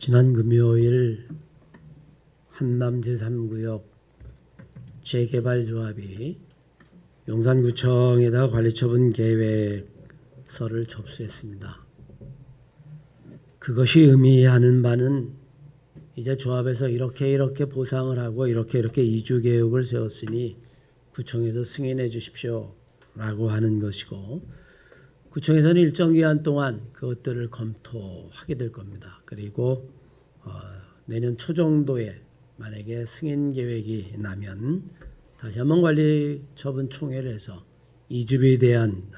지난 금요일 한남 제3구역 재개발조합이 용산구청에다 관리처분 계획서를 접수했습니다. 그것이 의미하는 바는 이제 조합에서 이렇게 보상을 하고 이렇게 이주 계획을 세웠으니 구청에서 승인해 주십시오 라고 하는 것이고, 구청에서는 일정 기간 동안 그것들을 검토하게 될 겁니다. 그리고 내년 초 정도에 만약에 승인 계획이 나면 다시 한번 관리처분 총회를 해서 이주비에 대한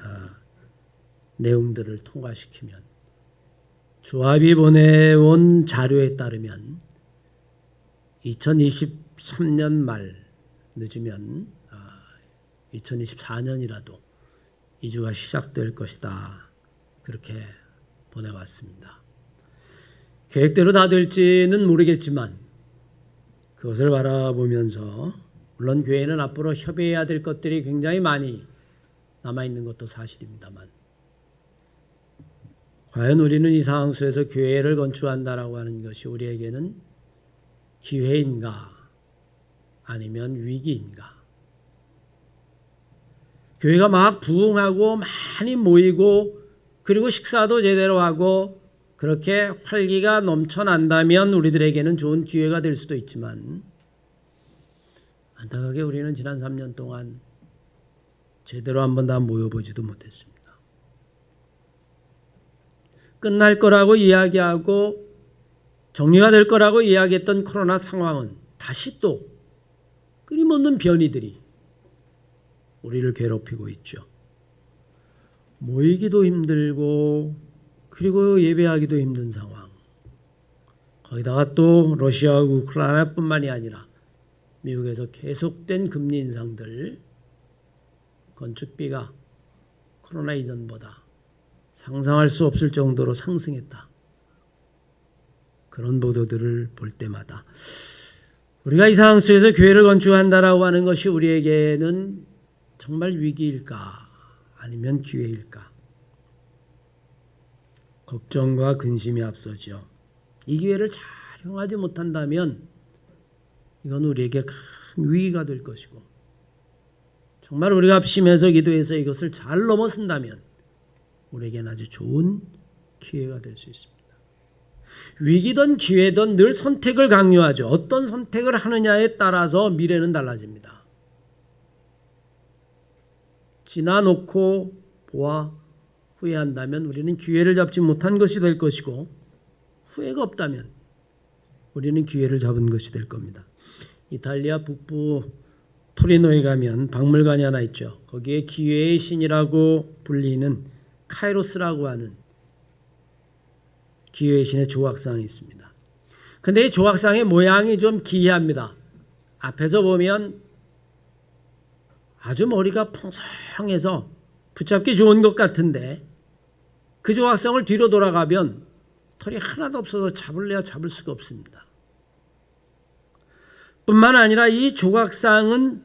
내용들을 통과시키면, 조합이 보내온 자료에 따르면 2023년 말 늦으면 2024년이라도 이주가 시작될 것이다. 그렇게 보내왔습니다. 계획대로 다 될지는 모르겠지만 그것을 바라보면서, 물론 교회는 앞으로 협의해야 될 것들이 굉장히 많이 남아있는 것도 사실입니다만, 과연 우리는 이 상황 속에서 교회를 건축한다라고 하는 것이 우리에게는 기회인가 아니면 위기인가? 교회가 막 부흥하고 많이 모이고 그리고 식사도 제대로 하고 그렇게 활기가 넘쳐난다면 우리들에게는 좋은 기회가 될 수도 있지만, 안타깝게 우리는 지난 3년 동안 제대로 한번 다 모여보지도 못했습니다. 끝날 거라고 이야기하고 정리가 될 거라고 이야기했던 코로나 상황은 다시 또 끊임없는 변이들이 우리를 괴롭히고 있죠. 모이기도 힘들고 그리고 예배하기도 힘든 상황. 거기다가 또 러시아와 우크라이나뿐만이 아니라 미국에서 계속된 금리 인상들, 건축비가 코로나 이전보다 상상할 수 없을 정도로 상승했다. 그런 보도들을 볼 때마다 우리가 이 상황 속에서 교회를 건축한다라고 하는 것이 우리에게는 정말 위기일까 아니면 기회일까? 걱정과 근심이 앞서죠. 이 기회를 잘 활용하지 못한다면 이건 우리에게 큰 위기가 될 것이고, 정말 우리가 합심해서 기도해서 이것을 잘 넘어선다면 우리에게는 아주 좋은 기회가 될 수 있습니다. 위기든 기회든 늘 선택을 강요하죠. 어떤 선택을 하느냐에 따라서 미래는 달라집니다. 지나놓고 보아 후회한다면 우리는 기회를 잡지 못한 것이 될 것이고, 후회가 없다면 우리는 기회를 잡은 것이 될 겁니다. 이탈리아 북부 토리노에 가면 박물관이 하나 있죠. 거기에 기회의 신이라고 불리는 카이로스라고 하는 기회의 신의 조각상이 있습니다. 근데 이 조각상의 모양이 좀 기이합니다. 앞에서 보면 아주 머리가 풍성해서 붙잡기 좋은 것 같은데, 그 조각상을 뒤로 돌아가면 털이 하나도 없어서 잡을래야 잡을 수가 없습니다. 뿐만 아니라 이 조각상은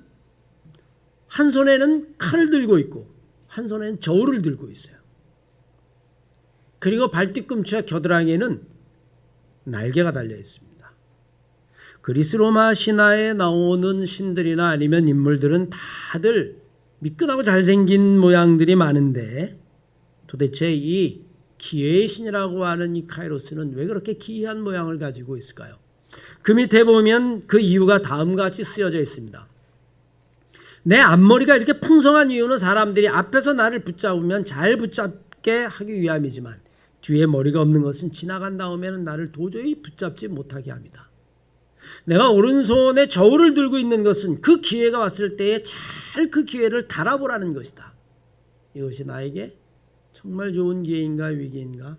한 손에는 칼을 들고 있고 한 손에는 저울을 들고 있어요. 그리고 발뒤꿈치와 겨드랑이에는 날개가 달려 있습니다. 그리스 로마 신화에 나오는 신들이나 아니면 인물들은 다들 미끈하고 잘생긴 모양들이 많은데, 도대체 이 기회의 신이라고 하는 이 카이로스는 왜 그렇게 기이한 모양을 가지고 있을까요? 그 밑에 보면 그 이유가 다음과 같이 쓰여져 있습니다. 내 앞머리가 이렇게 풍성한 이유는 사람들이 앞에서 나를 붙잡으면 잘 붙잡게 하기 위함이지만, 뒤에 머리가 없는 것은 지나간 다음에는 나를 도저히 붙잡지 못하게 합니다. 내가 오른손에 저울을 들고 있는 것은 그 기회가 왔을 때에 잘 그 기회를 달아보라는 것이다. 이것이 나에게 정말 좋은 기회인가 위기인가?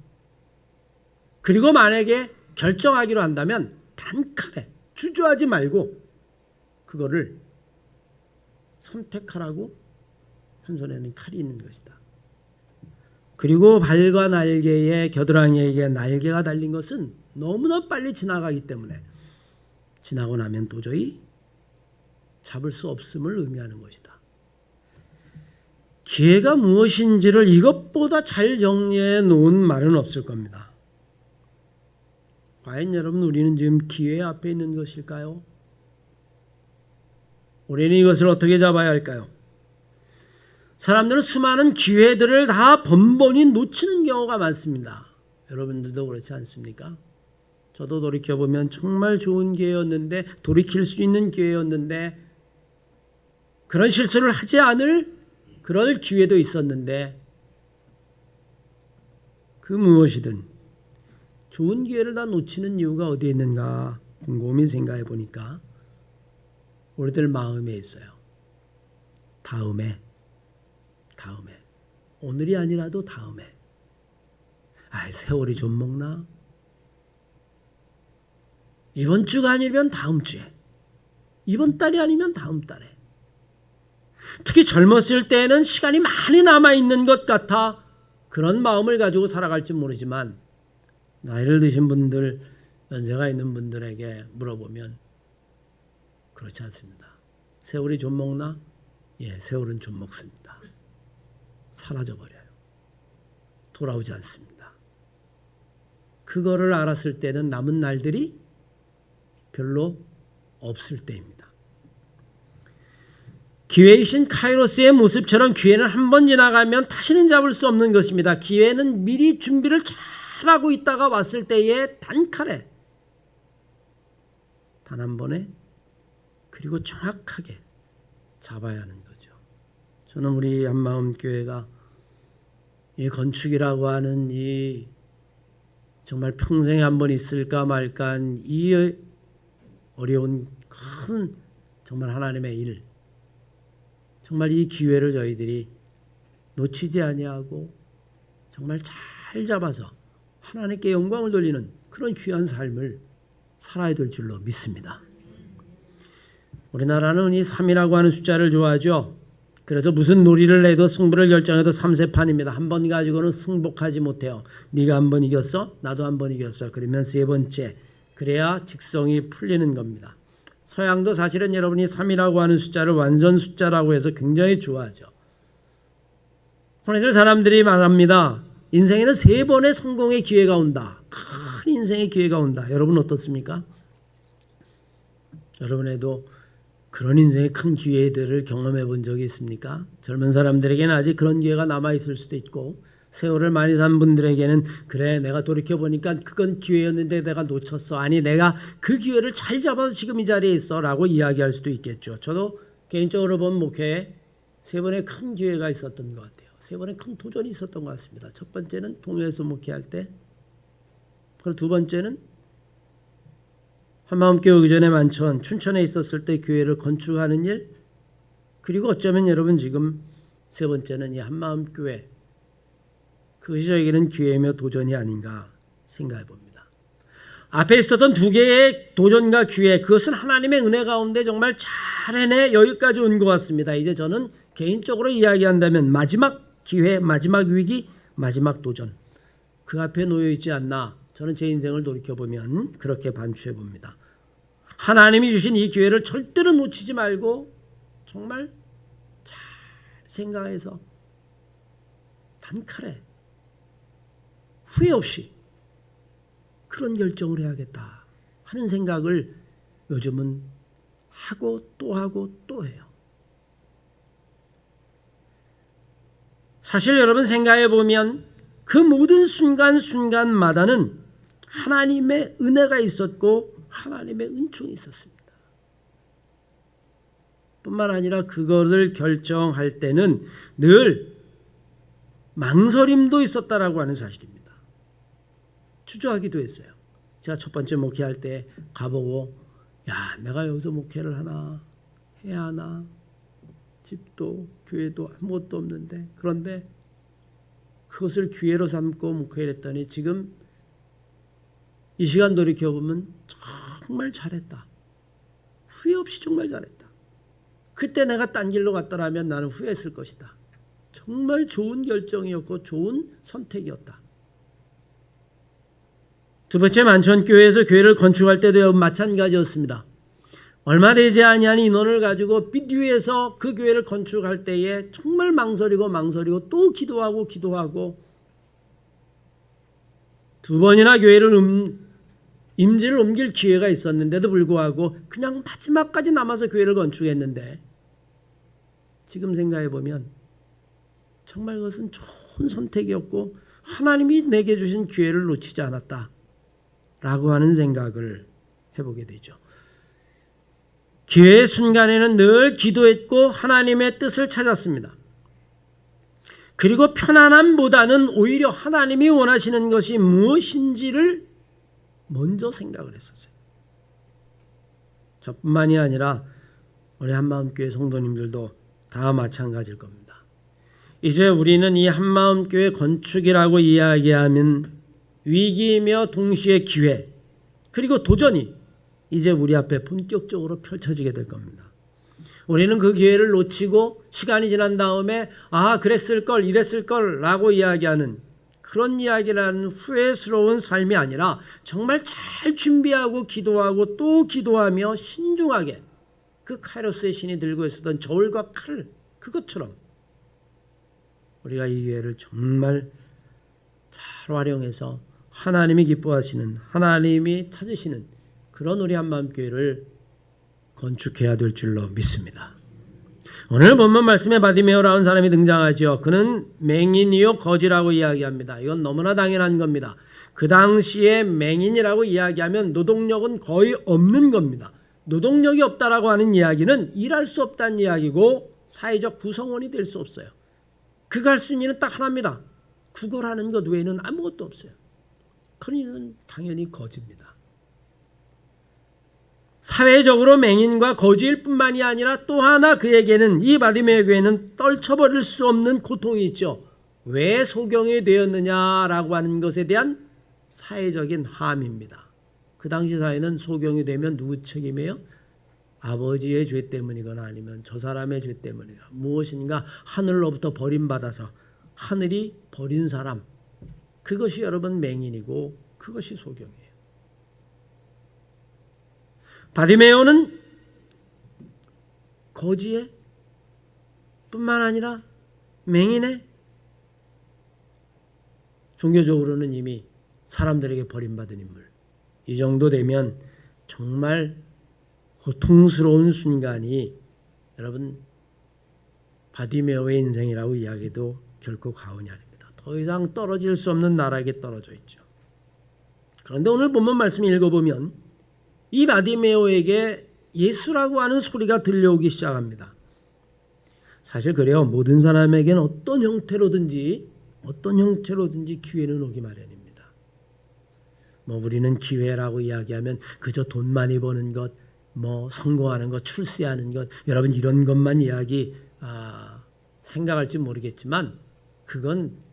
그리고 만약에 결정하기로 한다면 단칼에 주저하지 말고 그거를 선택하라고. 한 손에는 칼이 있는 것이다. 그리고 발과 날개에 겨드랑이에게 날개가 달린 것은 너무나 빨리 지나가기 때문에 지나고 나면 도저히 잡을 수 없음을 의미하는 것이다. 기회가 무엇인지를 이것보다 잘 정리해 놓은 말은 없을 겁니다. 과연 여러분 우리는 지금 기회 앞에 있는 것일까요? 우리는 이것을 어떻게 잡아야 할까요? 사람들은 수많은 기회들을 다 번번이 놓치는 경우가 많습니다. 여러분들도 그렇지 않습니까? 저도 돌이켜보면 정말 좋은 기회였는데, 돌이킬 수 있는 기회였는데, 그런 실수를 하지 않을 그럴 기회도 있었는데, 그 무엇이든 좋은 기회를 다 놓치는 이유가 어디에 있는가 곰곰이 생각해 보니까 우리들 마음에 있어요. 다음에, 오늘이 아니라도 다음에. 세월이 좀 먹나? 이번 주가 아니면 다음 주에, 이번 달이 아니면 다음 달에. 특히 젊었을 때에는 시간이 많이 남아있는 것 같아 그런 마음을 가지고 살아갈지 모르지만, 나이를 드신 분들, 연세가 있는 분들에게 물어보면 그렇지 않습니다. 세월이 좀 먹나? 예, 세월은 좀 먹습니다. 사라져버려요. 돌아오지 않습니다. 그거를 알았을 때는 남은 날들이 별로 없을 때입니다. 기회이신 카이로스의 모습처럼 기회는 한 번 지나가면 다시는 잡을 수 없는 것입니다. 기회는 미리 준비를 잘하고 있다가 왔을 때의 단칼에, 단 한 번에, 그리고 정확하게 잡아야 하는 거죠. 저는 우리 한마음교회가 이 건축이라고 하는 이 정말 평생에 한 번 있을까 말까 이 어려운 큰 정말 하나님의 일, 정말 이 기회를 저희들이 놓치지 아니하고 정말 잘 잡아서 하나님께 영광을 돌리는 그런 귀한 삶을 살아야 될 줄로 믿습니다. 우리나라는 이 3이라고 하는 숫자를 좋아하죠. 그래서 무슨 놀이를 내도 승부를 결정해도 3세판입니다. 한 번 가지고는 승복하지 못해요. 네가 한 번 이겼어? 나도 한 번 이겼어. 그러면 세 번째, 그래야 직성이 풀리는 겁니다. 서양도 사실은 여러분이 3이라고 하는 숫자를 완전 숫자라고 해서 굉장히 좋아하죠. 그런데 사람들이 말합니다. 인생에는 3번의 성공의 기회가 온다. 큰 인생의 기회가 온다. 여러분 어떻습니까? 여러분에도 그런 인생의 큰 기회들을 경험해 본 적이 있습니까? 젊은 사람들에게는 아직 그런 기회가 남아있을 수도 있고, 세월을 많이 산 분들에게는 그래, 내가 돌이켜보니까 그건 기회였는데 내가 놓쳤어. 아니, 내가 그 기회를 잘 잡아서 지금 이 자리에 있어 라고 이야기할 수도 있겠죠. 저도 개인적으로 본 목회에 3번의 큰 기회가 있었던 것 같아요. 3번의 큰 도전이 있었던 것 같습니다. 첫 번째는 동해에서 목회할 때, 그리고 두 번째는 한마음교회 의전의 만천 춘천에 있었을 때 교회를 건축하는 일, 그리고 어쩌면 여러분 지금 세 번째는 이 한마음교회, 그것이 저에게는 기회이며 도전이 아닌가 생각해 봅니다. 앞에 있었던 두 개의 도전과 기회, 그것은 하나님의 은혜 가운데 정말 잘 해내 여기까지 온 것 같습니다. 이제 저는 개인적으로 이야기한다면 마지막 기회, 마지막 위기, 마지막 도전, 그 앞에 놓여 있지 않나. 저는 제 인생을 돌이켜보면 그렇게 반추해 봅니다. 하나님이 주신 이 기회를 절대로 놓치지 말고 정말 잘 생각해서 단칼에 후회 없이 그런 결정을 해야겠다 하는 생각을 요즘은 하고 또 해요. 사실 여러분 생각해 보면 그 모든 순간순간마다는 하나님의 은혜가 있었고 하나님의 은총이 있었습니다. 뿐만 아니라 그것을 결정할 때는 늘 망설임도 있었다라고 하는 사실입니다. 주저하기도 했어요. 제가 첫 번째 목회할 때 가보고, 야, 내가 여기서 목회를 하나 해야 하나, 집도 교회도 아무것도 없는데, 그런데 그것을 기회로 삼고 목회를 했더니 지금 이 시간 돌이켜보면 정말 잘했다. 후회 없이 정말 잘했다. 그때 내가 딴 길로 갔더라면 나는 후회했을 것이다. 정말 좋은 결정이었고 좋은 선택이었다. 두 번째, 만천교회에서 교회를 건축할 때도 마찬가지였습니다. 얼마 되지 아니한 인원을 가지고 빛 위에서 그 교회를 건축할 때에 정말 망설이고 또 기도하고 두 번이나 교회를 임지를 옮길 기회가 있었는데도 불구하고 그냥 마지막까지 남아서 교회를 건축했는데 지금 생각해 보면 정말 그것은 좋은 선택이었고 하나님이 내게 주신 기회를 놓치지 않았다라고 하는 생각을 해보게 되죠. 기회의 순간에는 늘 기도했고 하나님의 뜻을 찾았습니다. 그리고 편안함보다는 오히려 하나님이 원하시는 것이 무엇인지를 먼저 생각을 했었어요. 저뿐만이 아니라 우리 한마음교회 성도님들도 다 마찬가지일 겁니다. 이제 우리는 이 한마음교회 건축이라고 이야기하면 위기이며 동시에 기회 그리고 도전이 이제 우리 앞에 본격적으로 펼쳐지게 될 겁니다. 우리는 그 기회를 놓치고 시간이 지난 다음에 그랬을걸 이랬을걸 라고 이야기하는 그런 이야기라는 후회스러운 삶이 아니라 정말 잘 준비하고 기도하고 또 기도하며 신중하게 그 카이로스의 신이 들고 있었던 저울과 칼 그것처럼 우리가 이 기회를 정말 잘 활용해서 하나님이 기뻐하시는 하나님이 찾으시는 그런 우리 한마음교회를 건축해야 될 줄로 믿습니다. 오늘 본문 말씀에 바디메오라는 사람이 등장하죠. 그는 맹인이요 거지라고 이야기합니다. 이건 너무나 당연한 겁니다. 그 당시에 맹인이라고 이야기하면 노동력은 거의 없는 겁니다. 노동력이 없다라고 하는 이야기는 일할 수 없다는 이야기고 사회적 구성원이 될 수 없어요. 그가 할 수 있는 일은 딱 하나입니다. 구걸하는 것 외에는 아무것도 없어요. 그는 당연히 거지입니다. 사회적으로 맹인과 거지일 뿐만이 아니라 또 하나 그에게는 이 바디메오 교회는 떨쳐버릴 수 없는 고통이 있죠. 왜 소경이 되었느냐라고 하는 것에 대한 사회적인 함입니다. 그 당시 사회는 소경이 되면 누구 책임이에요? 아버지의 죄 때문이거나 아니면 저 사람의 죄 때문이거나 무엇인가 하늘로부터 버림받아서 하늘이 버린 사람 그것이 여러분 맹인이고 그것이 소경이에요. 바디메오는 거지의 뿐만 아니라 맹인의 종교적으로는 이미 사람들에게 버림받은 인물. 이 정도 되면 정말 고통스러운 순간이 여러분 바디메오의 인생이라고 이야기도 결코 과언이 아닙니다. 더 이상 떨어질 수 없는 나락에 떨어져 있죠. 그런데 오늘 본문 말씀 읽어보면 이 바디메오에게 예수라고 하는 소리가 들려오기 시작합니다. 사실 그래요. 모든 사람에게는 어떤 형태로든지 기회는 오기 마련입니다. 우리는 기회라고 이야기하면 그저 돈 많이 버는 것, 성공하는 것, 출세하는 것, 여러분 이런 것만 생각할지 모르겠지만 그건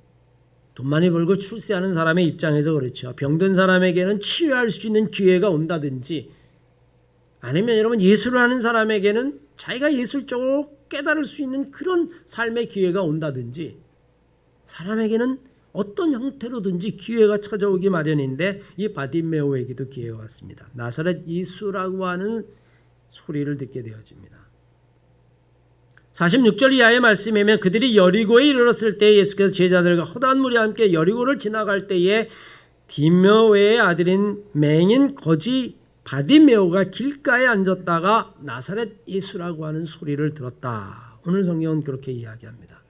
돈 많이 벌고 출세하는 사람의 입장에서 그렇죠. 병든 사람에게는 치유할 수 있는 기회가 온다든지 아니면 여러분 예술을 하는 사람에게는 자기가 예술적으로 깨달을 수 있는 그런 삶의 기회가 온다든지 사람에게는 어떤 형태로든지 기회가 찾아오기 마련인데 이 바디메오에게도 기회가 왔습니다. 나사렛 예수라고 하는 소리를 듣게 되어집니다. 46절 이하의 말씀이면 그들이 여리고에 이르렀을 때 예수께서 제자들과 허다한 무리와 함께 여리고를 지나갈 때에 디메오의 아들인 맹인 거지 바디메오가 길가에 앉았다가 나사렛 예수라고 하는 소리를 들었다. 오늘 성경은 그렇게 이야기합니다.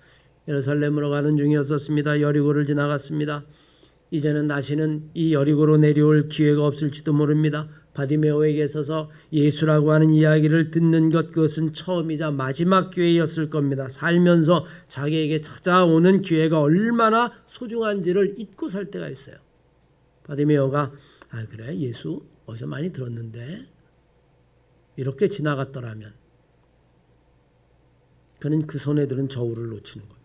예루살렘으로 가는 중이었었습니다. 여리고를 지나갔습니다. 이제는 다시는 이 여리고로 내려올 기회가 없을지도 모릅니다. 바디메오에게 있어서 예수라고 하는 이야기를 듣는 것 그것은 처음이자 마지막 기회였을 겁니다. 살면서 자기에게 찾아오는 기회가 얼마나 소중한지를 잊고 살 때가 있어요. 바디메오가 그래 예수 어디서 많이 들었는데 이렇게 지나갔더라면 그는 그 손에 들은 저울을 놓치는 겁니다.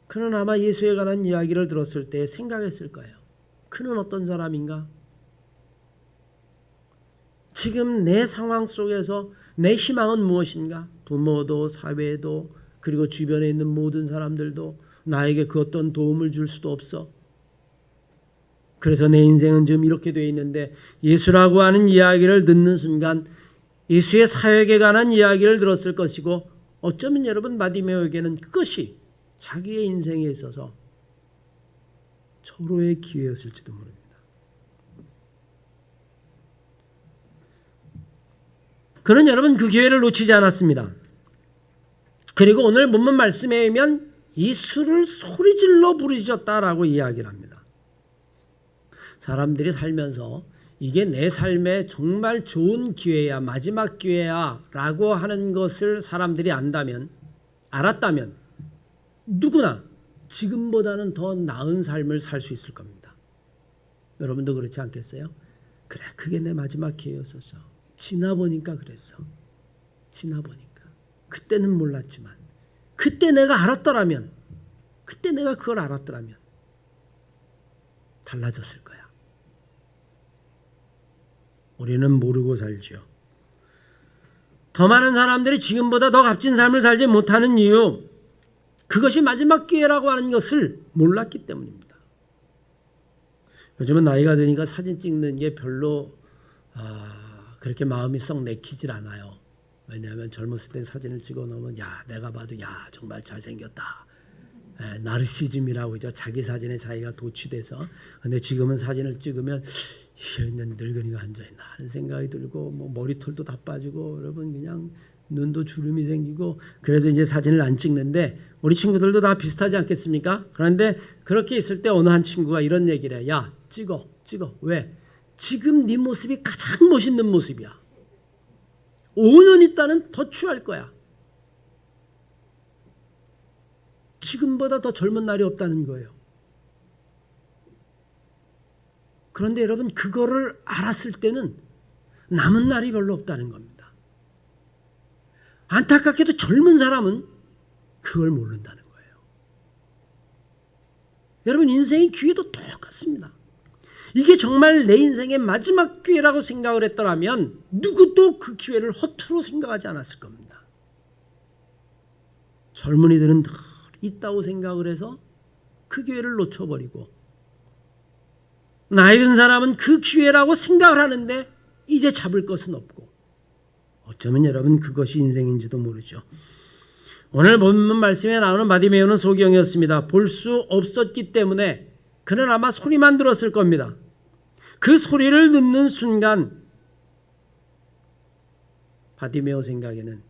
그는 아마 예수에 관한 이야기를 들었을 때 생각했을 거예요. 그는 어떤 사람인가? 지금 내 상황 속에서 내 희망은 무엇인가? 부모도 사회도 그리고 주변에 있는 모든 사람들도 나에게 그 어떤 도움을 줄 수도 없어. 그래서 내 인생은 지금 이렇게 되어 있는데 예수라고 하는 이야기를 듣는 순간 예수의 사역에 관한 이야기를 들었을 것이고 어쩌면 여러분 바디메오에게는 그것이 자기의 인생에 있어서 절호의 기회였을지도 모릅니다. 그는 여러분 그 기회를 놓치지 않았습니다. 그리고 오늘 본문 말씀에 의하면 이 술을 소리질러 부르짖었다라고 이야기를 합니다. 사람들이 살면서 이게 내 삶에 정말 좋은 기회야, 마지막 기회야 라고 하는 것을 사람들이 알았다면 누구나 지금보다는 더 나은 삶을 살 수 있을 겁니다. 여러분도 그렇지 않겠어요? 그래, 그게 내 마지막 기회였었어. 지나보니까 그랬어. 지나보니까. 그때는 몰랐지만, 그때 내가 알았더라면, 그때 내가 그걸 알았더라면 달라졌을 거야. 우리는 모르고 살죠. 더 많은 사람들이 지금보다 더 값진 삶을 살지 못하는 이유, 그것이 마지막 기회라고 하는 것을 몰랐기 때문입니다. 요즘은 나이가 드니까 사진 찍는 게 별로 그렇게 마음이 썩 내키질 않아요. 왜냐하면 젊었을 때 사진을 찍어 놓으면 야, 내가 봐도 야, 정말 잘생겼다. 나르시즘이라고 하죠. 자기 사진에 자기가 도취돼서. 근데 지금은 사진을 찍으면 있는 늙은이가 앉아있나 하는 생각이 들고, 뭐 머리털도 다 빠지고, 여러분 그냥 눈도 주름이 생기고, 그래서 이제 사진을 안 찍는데, 우리 친구들도 다 비슷하지 않겠습니까? 그런데 그렇게 있을 때 어느 한 친구가 이런 얘기를 해. 야, 찍어. 왜? 지금 네 모습이 가장 멋있는 모습이야. 5년 있다는 더 취할 거야. 지금보다 더 젊은 날이 없다는 거예요. 그런데 여러분, 그거를 알았을 때는 남은 날이 별로 없다는 겁니다. 안타깝게도 젊은 사람은 그걸 모른다는 거예요. 여러분, 인생의 기회도 똑같습니다. 이게 정말 내 인생의 마지막 기회라고 생각을 했더라면 누구도 그 기회를 허투루 생각하지 않았을 겁니다. 젊은이들은 더 있다고 생각을 해서 그 기회를 놓쳐버리고, 나이 든 사람은 그 기회라고 생각을 하는데 이제 잡을 것은 없고, 어쩌면 여러분 그것이 인생인지도 모르죠. 오늘 본문 말씀에 나오는 바디메오는 소경이었습니다. 볼 수 없었기 때문에 그는 아마 소리만 들었을 겁니다. 그 소리를 듣는 순간 바디메오 생각에는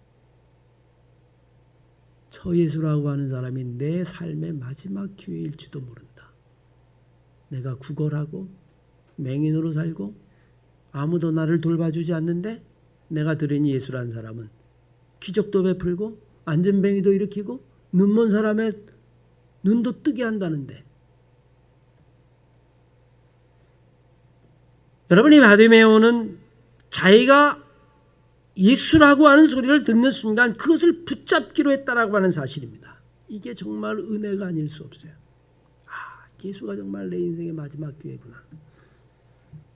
저 예수라고 하는 사람이 내 삶의 마지막 기회일지도 모른다. 내가 구걸하고 맹인으로 살고 아무도 나를 돌봐주지 않는데 내가 들으니 예수라는 사람은 기적도 베풀고 안전뱅이도 일으키고 눈먼 사람의 눈도 뜨게 한다는데, 여러분, 이 바디메오는 자기가 예수라고 하는 소리를 듣는 순간 그것을 붙잡기로 했다라고 하는 사실입니다. 이게 정말 은혜가 아닐 수 없어요. 예수가 정말 내 인생의 마지막 기회구나.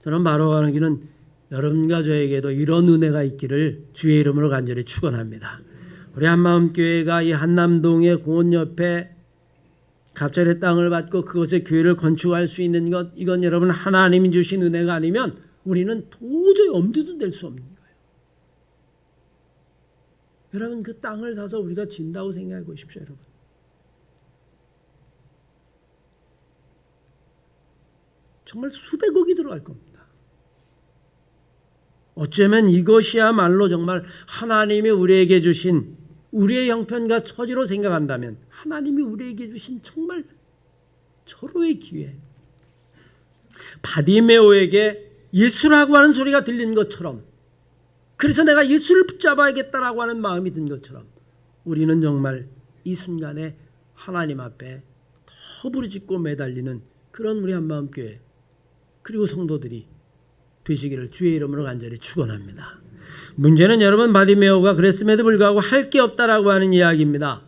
저는 바로 기는 여러분과 저에게도 이런 은혜가 있기를 주의 이름으로 간절히 축원합니다. 우리 한마음교회가 이 한남동의 공원 옆에 갑자기 땅을 받고 그것의 교회를 건축할 수 있는 것, 이건 여러분 하나님이 주신 은혜가 아니면 우리는 도저히 엄두도 낼 수 없는 거예요. 여러분, 그 땅을 사서 우리가 진다고 생각해 보십시오. 여러분, 정말 수백억이 들어갈 겁니다. 어쩌면 이것이야말로 정말 하나님이 우리에게 주신, 우리의 형편과 처지로 생각한다면 하나님이 우리에게 주신 정말 절호의 기회. 바디메오에게 예수라고 하는 소리가 들린 것처럼, 그래서 내가 예수를 붙잡아야겠다라고 하는 마음이 든 것처럼, 우리는 정말 이 순간에 하나님 앞에 더 부르짖고 매달리는 그런 우리 한마음교회 그리고 성도들이 되시기를 주의 이름으로 간절히 축원합니다. 문제는 여러분, 바디메오가 그랬음에도 불구하고 할 게 없다라고 하는 이야기입니다.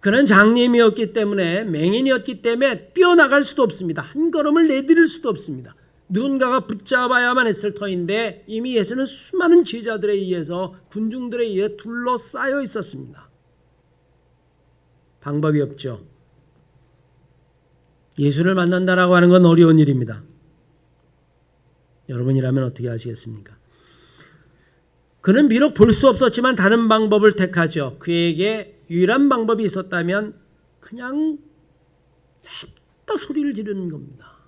그는 장님이었기 때문에, 맹인이었기 때문에 뛰어나갈 수도 없습니다. 한 걸음을 내디딜 수도 없습니다. 누군가가 붙잡아야만 했을 터인데 이미 예수는 수많은 제자들에 의해서, 군중들에 의해 둘러싸여 있었습니다. 방법이 없죠. 예수를 만난다라고 하는 건 어려운 일입니다. 여러분이라면 어떻게 하시겠습니까? 그는 비록 볼 수 없었지만 다른 방법을 택하죠. 그에게 유일한 방법이 있었다면 그냥 냅다 소리를 지르는 겁니다.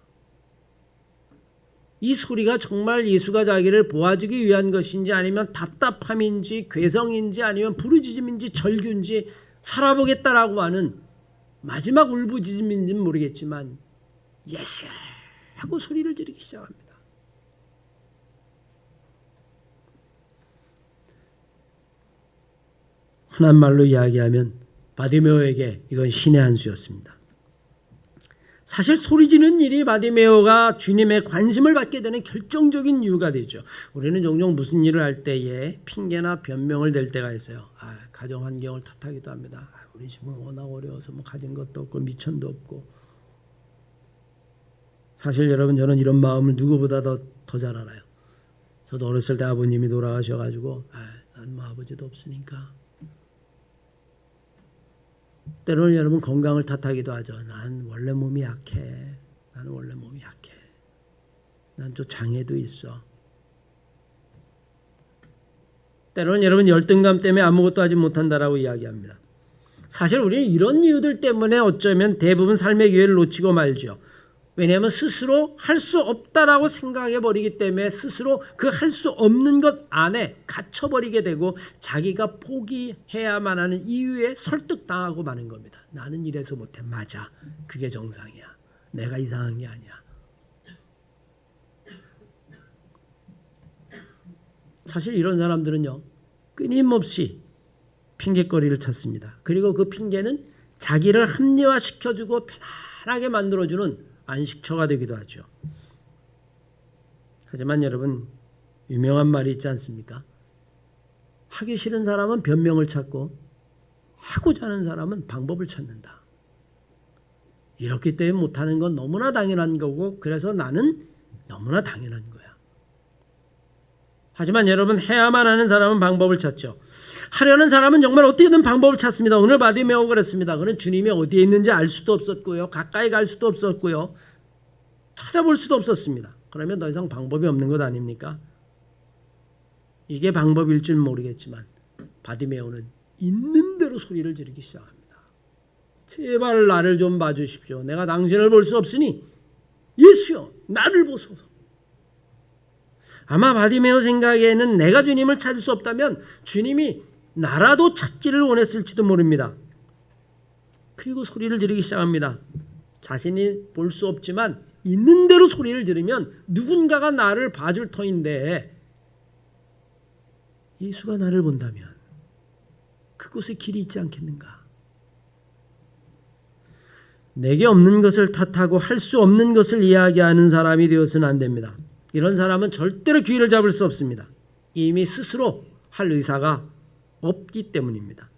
이 소리가 정말 예수가 자기를 보아주기 위한 것인지 아니면 답답함인지 괴성인지 아니면 부르짖음인지 절규인지 살아보겠다라고 하는 마지막 울부짖음인지는 모르겠지만 예수 하고 소리를 지르기 시작합니다. 흔한 말로 이야기하면 바디메오에게 이건 신의 한 수였습니다. 사실 소리 지르는 일이 바디메오가 주님의 관심을 받게 되는 결정적인 이유가 되죠. 우리는 종종 무슨 일을 할 때에 핑계나 변명을 댈 때가 있어요. 가정 환경을 탓하기도 합니다. 우리 집은 워낙 어려워서 가진 것도 없고 미천도 없고. 사실 여러분, 저는 이런 마음을 누구보다 더 잘 알아요. 저도 어렸을 때 아버님이 돌아가셔가지고 난 뭐 아버지도 없으니까. 때로는 여러분 건강을 탓하기도 하죠. 난 원래 몸이 약해. 나는 원래 몸이 약해. 난 또 장애도 있어. 때로는 여러분 열등감 때문에 아무것도 하지 못한다라고 이야기합니다. 사실 우리는 이런 이유들 때문에 어쩌면 대부분 삶의 기회를 놓치고 말죠. 왜냐하면 스스로 할 수 없다라고 생각해 버리기 때문에 스스로 그 할 수 없는 것 안에 갇혀버리게 되고 자기가 포기해야만 하는 이유에 설득당하고 마는 겁니다. 나는 이래서 못해. 맞아. 그게 정상이야. 내가 이상한 게 아니야. 사실 이런 사람들은요, 끊임없이 핑계거리를 찾습니다. 그리고 그 핑계는 자기를 합리화시켜주고 편안하게 만들어주는 안식처가 되기도 하죠. 하지만 여러분, 유명한 말이 있지 않습니까? 하기 싫은 사람은 변명을 찾고 하고자 하는 사람은 방법을 찾는다. 이렇기 때문에 못하는 건 너무나 당연한 거고 그래서 나는 너무나 당연한 거야. 하지만 여러분, 해야만 하는 사람은 방법을 찾죠. 하려는 사람은 정말 어떻게든 방법을 찾습니다. 오늘 바디메오가 그랬습니다. 그는 주님이 어디에 있는지 알 수도 없었고요. 가까이 갈 수도 없었고요. 찾아볼 수도 없었습니다. 그러면 더 이상 방법이 없는 것 아닙니까? 이게 방법일 줄 모르겠지만 바디메오는 있는 대로 소리를 지르기 시작합니다. 제발 나를 좀 봐주십시오. 내가 당신을 볼 수 없으니 예수여 나를 보소서. 아마 바디메오 생각에는 내가 주님을 찾을 수 없다면 주님이 나라도 찾기를 원했을지도 모릅니다. 그리고 소리를 지르기 시작합니다. 자신이 볼 수 없지만 있는 대로 소리를 지르면 누군가가 나를 봐줄 터인데 예수가 나를 본다면 그곳에 길이 있지 않겠는가? 내게 없는 것을 탓하고 할 수 없는 것을 이야기하는 사람이 되어서는 안 됩니다. 이런 사람은 절대로 기회를 잡을 수 없습니다. 이미 스스로 할 의사가 없기 때문입니다.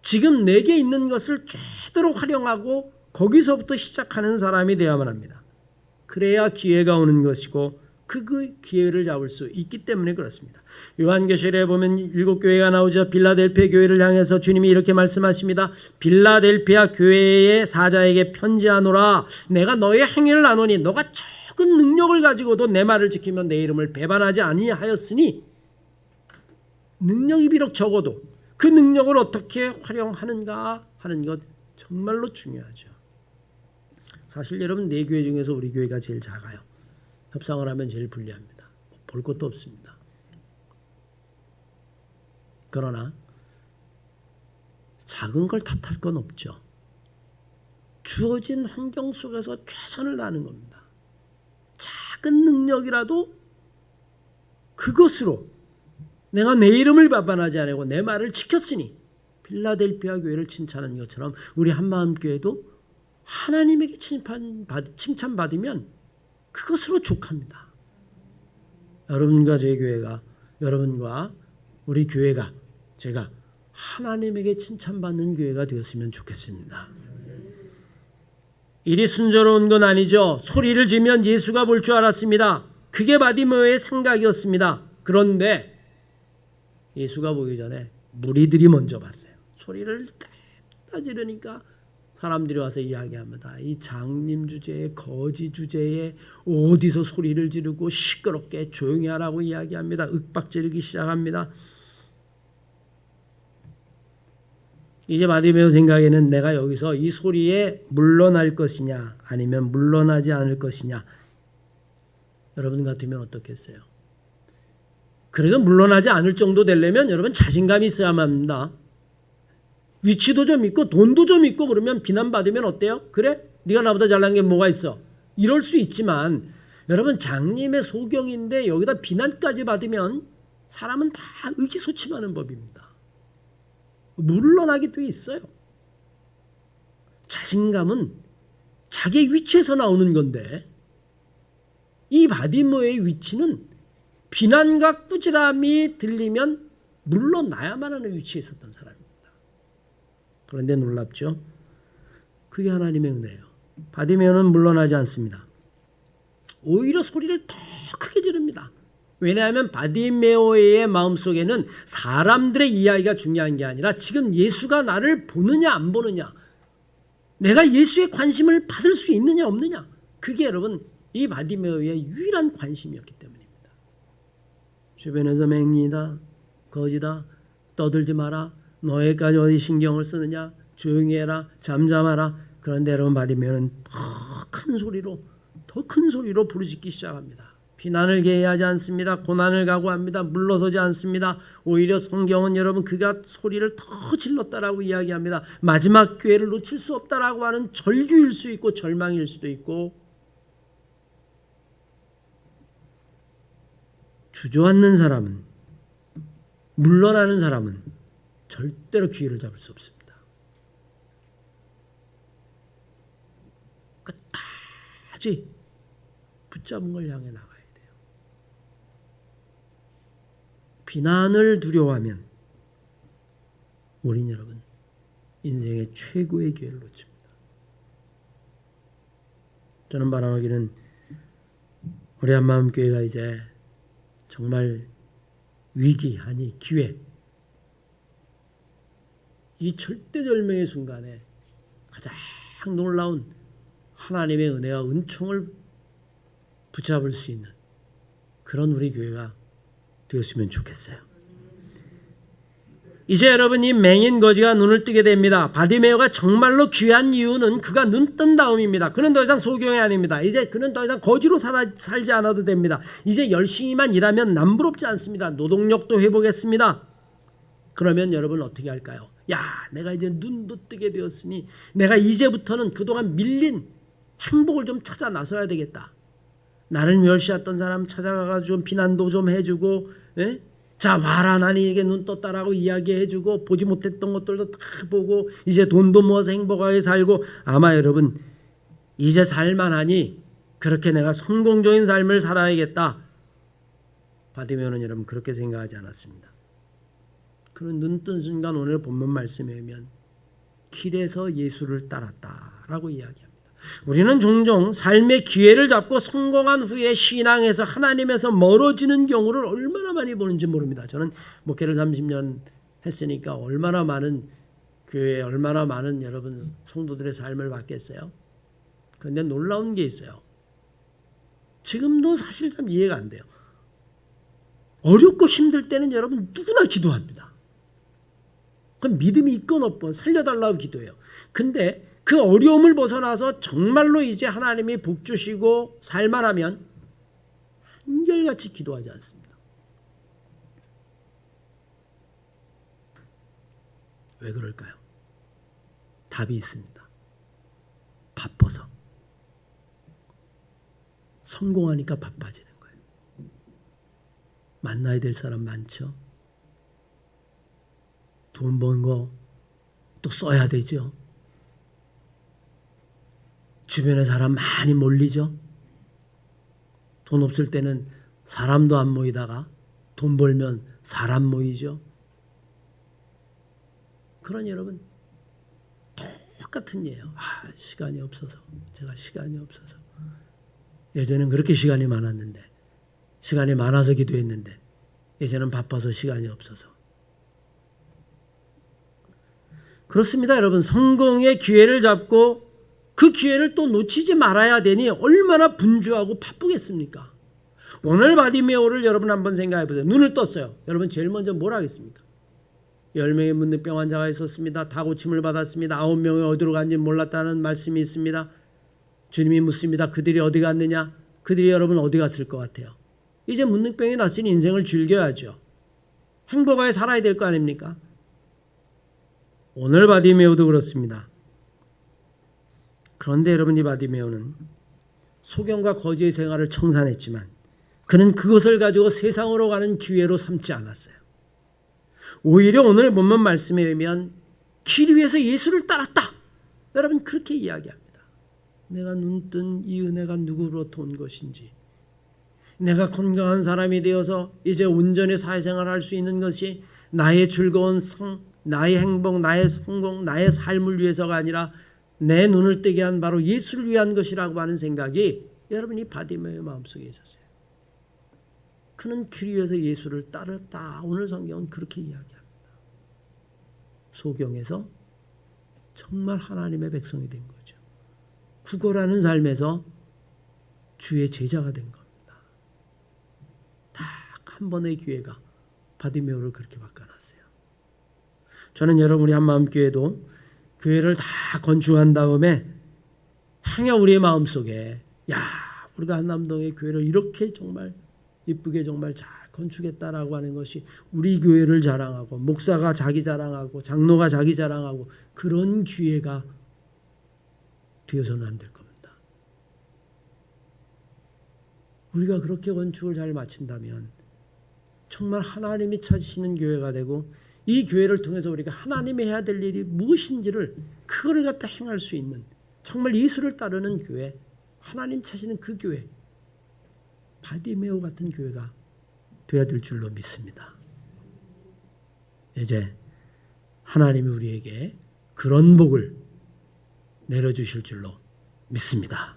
지금 내게 있는 것을 제대로 활용하고 거기서부터 시작하는 사람이 되어야만 합니다. 그래야 기회가 오는 것이고 그 기회를 잡을 수 있기 때문에 그렇습니다. 요한계시록에 보면 7교회가 나오죠. 빌라델피아 교회를 향해서 주님이 이렇게 말씀하십니다. 빌라델피아 교회의 사자에게 편지하노라. 내가 너의 행위를 아노니 너가 적은 능력을 가지고도 내 말을 지키면 내 이름을 배반하지 아니하였으니, 능력이 비록 적어도 그 능력을 어떻게 활용하는가 하는 것 정말로 중요하죠. 사실 여러분, 네 교회 중에서 우리 교회가 제일 작아요. 협상을 하면 제일 불리합니다. 볼 것도 없습니다. 그러나 작은 걸 탓할 건 없죠. 주어진 환경 속에서 최선을 다하는 겁니다. 작은 능력이라도 그것으로 내가 내 이름을 배반하지 않고 내 말을 지켰으니, 빌라델피아 교회를 칭찬한 것처럼 우리 한마음교회도 하나님에게 칭찬받으면 그것으로 족합니다. 여러분과 제 교회가, 여러분과 우리 교회가, 제가 하나님에게 칭찬받는 교회가 되었으면 좋겠습니다. 일이 순조로운 건 아니죠. 소리를 지면 예수가 볼 줄 알았습니다. 그게 바디메오의 생각이었습니다. 그런데 예수가 보기 전에 무리들이 먼저 봤어요. 소리를 딱 지르니까 사람들이 와서 이야기합니다. 이 장님 주제에, 거지 주제에 어디서 소리를 지르고 시끄럽게 조용히 하라고 이야기합니다. 윽박지르기 시작합니다. 이제 바디메오 생각에는 내가 여기서 이 소리에 물러날 것이냐 아니면 물러나지 않을 것이냐, 여러분 같으면 어떻겠어요? 그래도 물러나지 않을 정도 되려면 여러분 자신감이 있어야만 합니다. 위치도 좀 있고 돈도 좀 있고 그러면 비난받으면 어때요? 그래? 네가 나보다 잘난 게 뭐가 있어? 이럴 수 있지만 여러분 장님의 소경인데 여기다 비난까지 받으면 사람은 다 의기소침하는 법입니다. 물러나게 돼 있어요. 자신감은 자기 위치에서 나오는 건데 이 바디메오의 위치는 비난과 꾸지람이 들리면 물러나야만 하는 위치에 있었던 사람입니다. 그런데 놀랍죠? 그게 하나님의 은혜예요. 바디메오는 물러나지 않습니다. 오히려 소리를 더 크게 지릅니다. 왜냐하면 바디메오의 마음속에는 사람들의 이야기가 중요한 게 아니라 지금 예수가 나를 보느냐 안 보느냐, 내가 예수의 관심을 받을 수 있느냐 없느냐, 그게 여러분 이 바디메오의 유일한 관심이었기 때문입니다. 주변에서 맹리다, 거지다, 떠들지 마라, 너희까지 어디 신경을 쓰느냐, 조용히 해라, 잠잠하라. 그런데 여러분 바디메오는 더 큰 소리로 부르짖기 시작합니다. 비난을 계획하지 않습니다. 고난을 각오합니다. 물러서지 않습니다. 오히려 성경은 여러분 그가 소리를 더 질렀다라고 이야기합니다. 마지막 기회를 놓칠 수 없다라고 하는 절규일 수 있고 절망일 수도 있고, 주저앉는 사람은, 물러나는 사람은 절대로 기회를 잡을 수 없습니다. 끝까지 붙잡은 걸 향해 나가야 돼요. 비난을 두려워하면 우린 여러분 인생의 최고의 기회를 놓칩니다. 저는 바라기는 우리 한마음교회가 이제 정말 위기 아니 기회, 이 절대절명의 순간에 가장 놀라운 하나님의 은혜와 은총을 붙잡을 수 있는 그런 우리 교회가 되었으면 좋겠어요. 이제 여러분 이 맹인 거지가 눈을 뜨게 됩니다. 바디메오가 정말로 귀한 이유는 그가 눈 뜬 다음입니다. 그는 더 이상 소경이 아닙니다. 이제 그는 더 이상 거지로 살지 않아도 됩니다. 이제 열심히만 일하면 남부럽지 않습니다. 노동력도 회복했습니다. 그러면 여러분 어떻게 할까요? 야, 내가 이제 눈도 뜨게 되었으니 내가 이제부터는 그동안 밀린 행복을 좀 찾아 나서야 되겠다. 나를 멸시했던 사람 찾아가서 좀 비난도 좀 해주고, 자 봐라 나는 이게 눈 떴다라고 이야기해주고, 보지 못했던 것들도 다 보고, 이제 돈도 모아서 행복하게 살고, 아마 여러분 이제 살만하니 그렇게 내가 성공적인 삶을 살아야겠다. 바디메오는 여러분 그렇게 생각하지 않았습니다. 그는 눈 뜬 순간 오늘 본문 말씀에 의하면 길에서 예수를 따랐다라고 이야기합니다. 우리는 종종 삶의 기회를 잡고 성공한 후에 신앙에서 하나님에서 멀어지는 경우를 얼마나 많이 보는지 모릅니다. 저는 목회를 30년 했으니까 얼마나 많은 교회에 얼마나 많은 여러분 성도들의 삶을 봤겠어요. 그런데 놀라운 게 있어요. 지금도 사실 참 이해가 안 돼요. 어렵고 힘들 때는 여러분 누구나 기도합니다. 그럼 믿음이 있건 없건 살려달라고 기도해요. 근데 그 어려움을 벗어나서 정말로 이제 하나님이 복 주시고 살만하면 한결같이 기도하지 않습니다. 왜 그럴까요? 답이 있습니다. 바빠서. 성공하니까 바빠지는 거예요. 만나야 될 사람 많죠. 돈 번 거 또 써야 되죠. 주변에 사람 많이 몰리죠. 돈 없을 때는 사람도 안 모이다가 돈 벌면 사람 모이죠. 그러니 여러분 똑같은 예요. 시간이 없어서, 제가 시간이 없어서. 예전엔 그렇게 시간이 많았는데, 시간이 많아서 기도했는데 이제는 바빠서 시간이 없어서. 그렇습니다. 여러분 성공의 기회를 잡고 그 기회를 또 놓치지 말아야 되니 얼마나 분주하고 바쁘겠습니까? 오늘 바디메오를 여러분 한번 생각해 보세요. 눈을 떴어요. 여러분 제일 먼저 뭘 하겠습니까? 10명의 문둥병 환자가 있었습니다. 다 고침을 받았습니다. 9명이 어디로 간지 몰랐다는 말씀이 있습니다. 주님이 묻습니다. 그들이 어디 갔느냐? 그들이 여러분 어디 갔을 것 같아요? 이제 문둥병이 났으니 인생을 즐겨야죠. 행복하게 살아야 될 거 아닙니까? 오늘 바디메오도 그렇습니다. 그런데 여러분, 이 바디메오는 소경과 거지의 생활을 청산했지만 그는 그것을 가지고 세상으로 가는 기회로 삼지 않았어요. 오히려 오늘 본문 말씀에 의하면 길 위에서 예수를 따랐다. 여러분, 그렇게 이야기합니다. 내가 눈뜬 이 은혜가 누구로부터 온 것인지, 내가 건강한 사람이 되어서 이제 온전히 사회생활을 할 수 있는 것이 나의 즐거운 나의 행복, 나의 성공, 나의 삶을 위해서가 아니라 내 눈을 뜨게 한 바로 예수를 위한 것이라고 하는 생각이 여러분, 이 바디메오의 마음속에 있었어요. 그는 길 위에서 예수를 따랐다. 오늘 성경은 그렇게 이야기합니다. 소경에서 정말 하나님의 백성이 된 거죠. 구걸하는 삶에서 주의 제자가 된 겁니다. 딱 한 번의 기회가 바디메오를 그렇게 바꿔놨어요. 저는 여러분이 한마음교회도 교회를 다 건축한 다음에 행여 우리의 마음속에 우리가 한남동의 교회를 이렇게 정말 이쁘게 정말 잘 건축했다라고 하는 것이 우리 교회를 자랑하고 목사가 자기 자랑하고 장로가 자기 자랑하고 그런 기회가 되어서는 안 될 겁니다. 우리가 그렇게 건축을 잘 마친다면 정말 하나님이 찾으시는 교회가 되고 이 교회를 통해서 우리가 하나님이 해야 될 일이 무엇인지를 그거를 갖다 행할 수 있는 정말 예수를 따르는 교회, 하나님 찾으시는 그 교회, 바디메오 같은 교회가 되어야 될 줄로 믿습니다. 이제 하나님이 우리에게 그런 복을 내려주실 줄로 믿습니다.